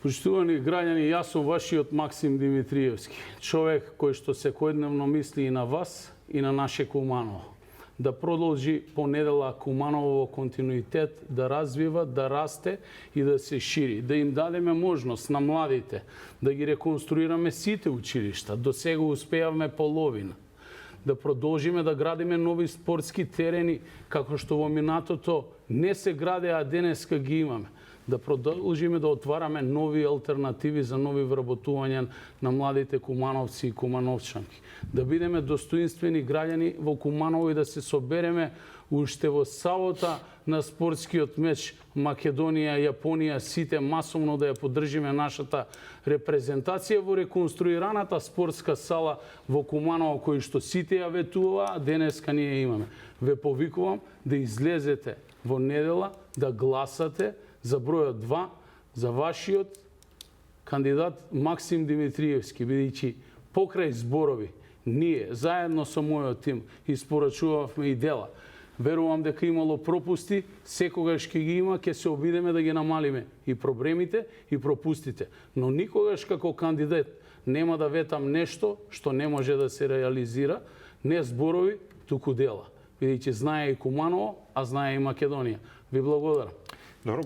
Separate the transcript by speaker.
Speaker 1: Почитувани граѓани, јас сум вашиот Максим Димитриевски, човек кој што секојдневно мисли и на вас и на наше Куманово. Да продолжи по недела Куманово во континуитет, да развива, да расте и да се шири, да им дадеме можност на младите, да ги реконструираме сите училишта. До сега успеавме половина. Да продолжиме да градиме нови спортски терени, како што во минатото не се градеа, а денеска ги имаме. Да продолжиме да отвараме нови алтернативи за нови вработувања на младите кумановци и кумановчанки. Да бидеме достоинствени граѓани во Куманово и да се собереме уште во салата на спортскиот меч Македонија, Јапонија, сите масовно да ја поддржиме нашата репрезентација во реконструираната спортска сала во Куманово, кој што сите ја ветуваа, денеска ние имаме. Ве повикувам да излезете во недела, да гласате за бројот 2, за вашиот кандидат Максим Димитриевски, бидејќи покрај зборови, ние, заедно со мојот тим, испорачувавме и дела. Верувам дека имало пропусти, секогаш ќе ги има, ќе се обидеме да ги намалиме и проблемите и пропустите. Но никогаш како кандидат нема да ветам нешто што не може да се реализира, не зборови, туку дела. Бидејќи знае и Куманово, а знае и Македонија. Ви благодарам.